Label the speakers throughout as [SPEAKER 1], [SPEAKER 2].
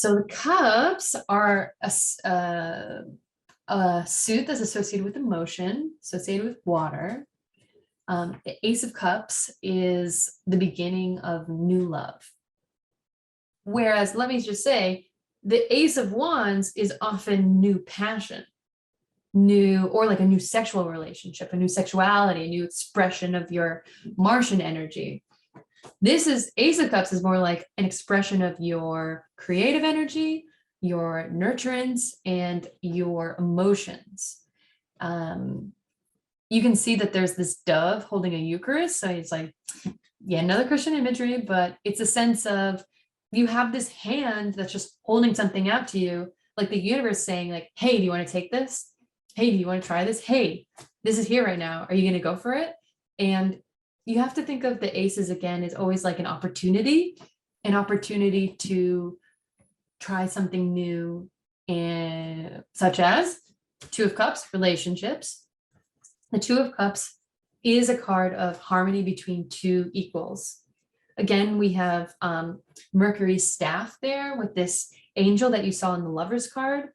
[SPEAKER 1] So the cups are a suit that's associated with emotion, associated with water. The Ace of Cups is the beginning of new love. Whereas, let me just say, the Ace of Wands is often new passion, new, or like a new sexual relationship, a new sexuality, a new expression of your Martian energy. This is Ace of Cups is more like an expression of your creative energy, your nurturance, and your emotions. You can see that there's this dove holding a Eucharist. So it's like, yeah, another Christian imagery, but it's a sense of you have this hand that's just holding something out to you, like the universe saying, like, hey, do you want to take this? Hey, do you want to try this? Hey, this is here right now. Are you going to go for it? And you have to think of the aces again as always like an opportunity to try something new, and such as Two of Cups, relationships. The Two of Cups is a card of harmony between two equals. Again, we have Mercury's staff there with this angel that you saw in the Lover's card,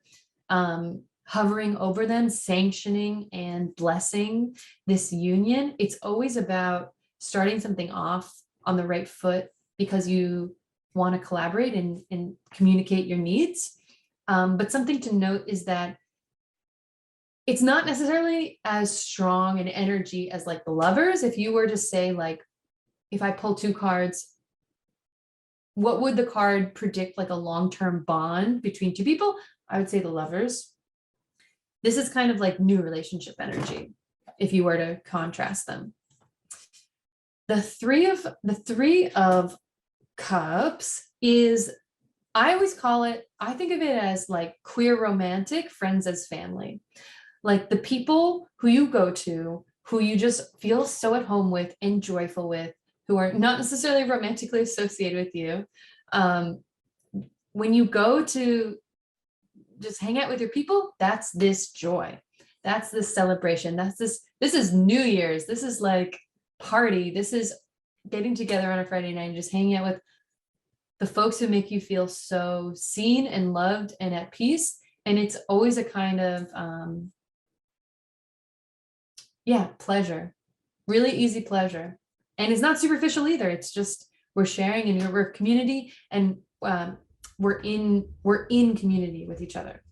[SPEAKER 1] hovering over them, sanctioning and blessing this union. It's always about starting something off on the right foot because you want to collaborate and communicate your needs. But something to note is that it's not necessarily as strong an energy as like the Lovers. If you were to say, like, if I pull two cards, what would the card predict, like a long-term bond between two people? I would say the Lovers. This is kind of like new relationship energy, if you were to contrast them. The three of Cups is, I always call it, I think of it as like queer romantic, friends as family. Like the people who you go to, who you just feel so at home with and joyful with, who are not necessarily romantically associated with you. When you go to just hang out with your people, that's this joy. That's this celebration. This is New Year's. This is like party. This is getting together on a Friday night and just hanging out with the folks who make you feel so seen and loved and at peace. And it's always a kind of, pleasure, really easy pleasure. And it's not superficial either. It's just, we're sharing and we're a community, and we're in community with each other.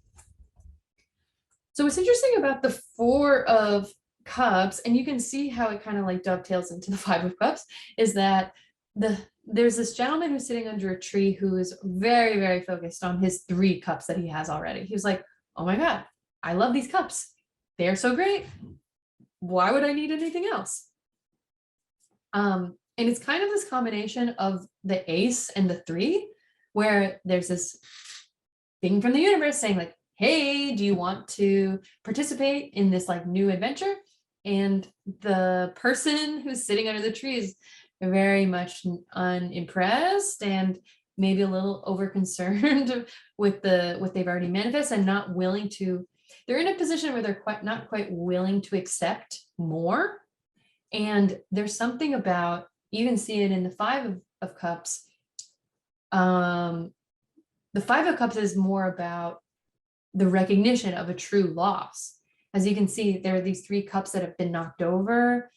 [SPEAKER 1] So what's interesting about the Four of Cups, and you can see how it kind of like dovetails into the Five of Cups, is that there's this gentleman who's sitting under a tree who is very, very focused on his 3 cups that he has already. He was like, oh my God, I love these cups. They're so great. Why would I need anything else? And it's kind of this combination of the Ace and the 3, where there's this thing from the universe saying, like, hey, do you want to participate in this like new adventure? And the person who's sitting under the tree is very much unimpressed and maybe a little over concerned with what they've already manifested, and not willing to, they're in a position where they're not quite willing to accept more. And there's something about, you can see it in the Five of Cups. The Five of Cups is more about the recognition of a true loss. As you can see, there are these 3 cups that have been knocked over.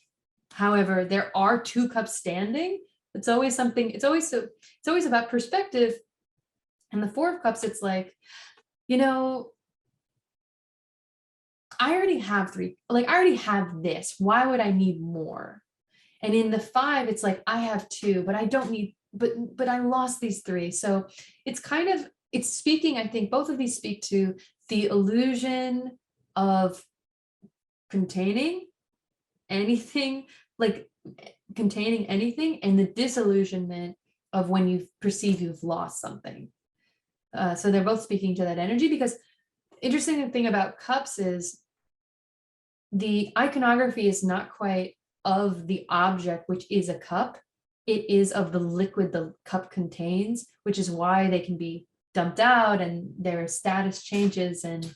[SPEAKER 1] However, there are 2 cups standing. It's always something, it's always about perspective. And the Four of Cups, it's like, I already have 3, like I already have this. Why would I need more? And in the 5, it's like, I have 2, but I don't need, but I lost these 3. So it's kind of, it's speaking, I think both of these speak to the illusion of containing anything, like containing anything, and the disillusionment of when you perceive you've lost something. So they're both speaking to that energy, because interesting thing about cups is the iconography is not quite of the object, which is a cup. It is of the liquid the cup contains, which is why they can be dumped out and their status changes. And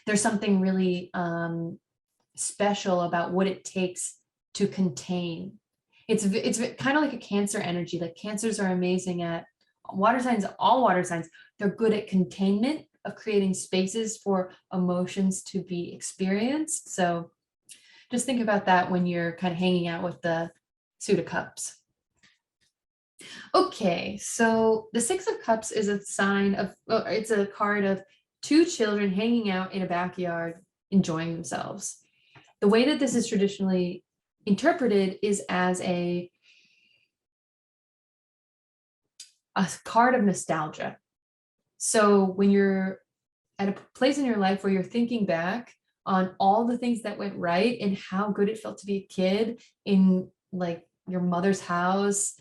[SPEAKER 1] there's something really special about what it takes to contain. It's kind of like a Cancer energy. Like Cancers are amazing at water signs, all water signs, they're good at containment, of creating spaces for emotions to be experienced. So just think about that when you're kind of hanging out with the Suit of Cups. Okay, so the Six of Cups is a sign of, well, it's a card of two children hanging out in a backyard, enjoying themselves. The way that this is traditionally interpreted is as a card of nostalgia. So when you're at a place in your life where you're thinking back on all the things that went right and how good it felt to be a kid in like your mother's house,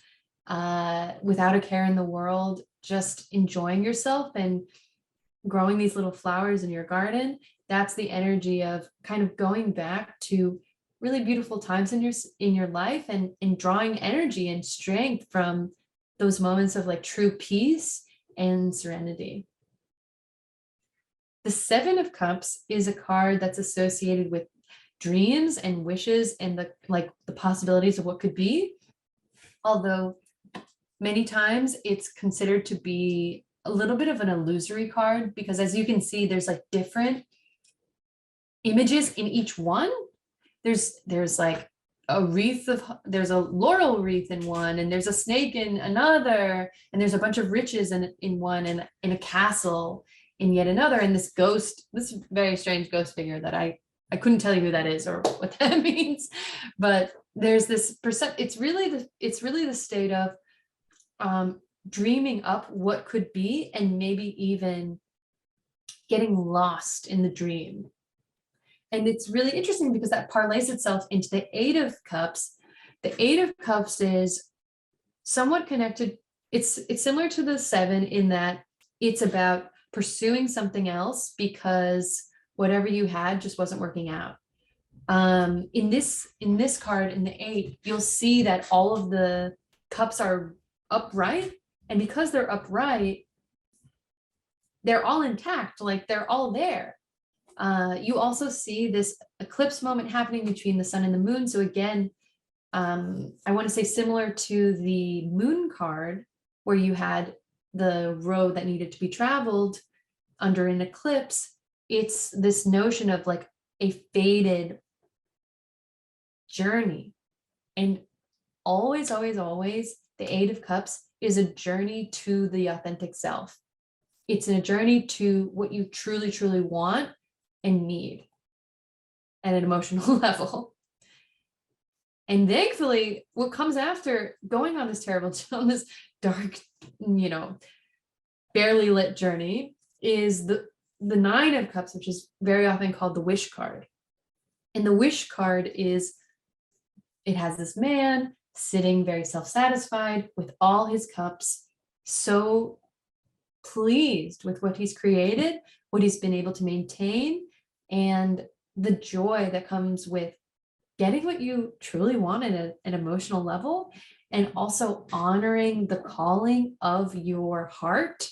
[SPEAKER 1] without a care in the world, just enjoying yourself and growing these little flowers in your garden, that's the energy of kind of going back to really beautiful times in your life, and drawing energy and strength from those moments of like true peace and serenity. The Seven of Cups is a card that's associated with dreams and wishes and the possibilities of what could be. Although many times it's considered to be a little bit of an illusory card, because as you can see, there's like different images in each one. There's like a wreath of, there's a laurel wreath in one, and there's a snake in another, and there's a bunch of riches in one, and in a castle in yet another, and this ghost, this very strange ghost figure that I couldn't tell you who that is or what that means, but there's this it's really the state of dreaming up what could be, and maybe even getting lost in the dream. And it's really interesting because that parlays itself into the Eight of Cups. The Eight of Cups is somewhat connected. It's similar to the Seven in that it's about pursuing something else because whatever you had just wasn't working out. In this card, in the Eight, you'll see that all of the cups are upright, and because they're upright, they're all intact, like they're all there. You also see this eclipse moment happening between the sun and the moon. So again, I want to say similar to the moon card, where you had the road that needed to be traveled under an eclipse. It's this notion of like a faded journey. And always, always, always, the Eight of Cups is a journey to the authentic self. It's a journey to what you truly, truly want and need at an emotional level. And thankfully, what comes after going on this terrible, on this dark, barely lit journey is the Nine of Cups, which is very often called the Wish card. And the Wish card is, it has this man sitting very self-satisfied with all his cups, so pleased with what he's created, what he's been able to maintain, and the joy that comes with getting what you truly want at an emotional level, and also honoring the calling of your heart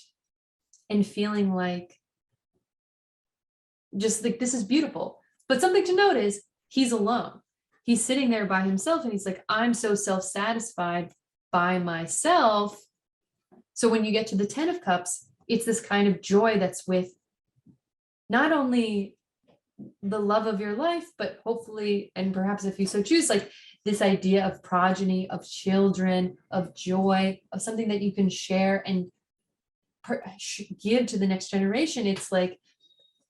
[SPEAKER 1] and feeling like just like this is beautiful. But something to note is he's alone. He's sitting there by himself, and he's like, I'm so self-satisfied by myself. So when you get to the Ten of Cups, it's this kind of joy that's with not only the love of your life, but hopefully, and perhaps if you so choose, like this idea of progeny, of children, of joy, of something that you can share and give to the next generation. It's like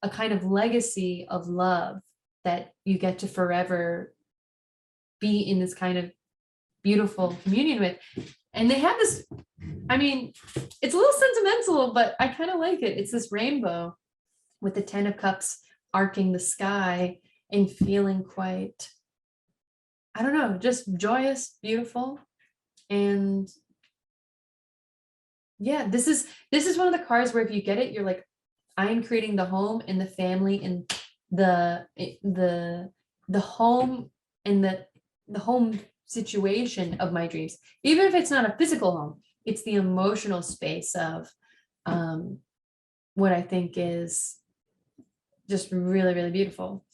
[SPEAKER 1] a kind of legacy of love that you get to forever be in this kind of beautiful communion with. And they have this, I mean, it's a little sentimental, but I kind of like it. It's this rainbow with the Ten of Cups arcing the sky and feeling quite, I don't know, just joyous, beautiful. And yeah, this is one of the cards where if you get it, you're like, I am creating the home and the family and the home and the home situation of my dreams. Even if it's not a physical home, it's the emotional space of what I think is just really, really beautiful.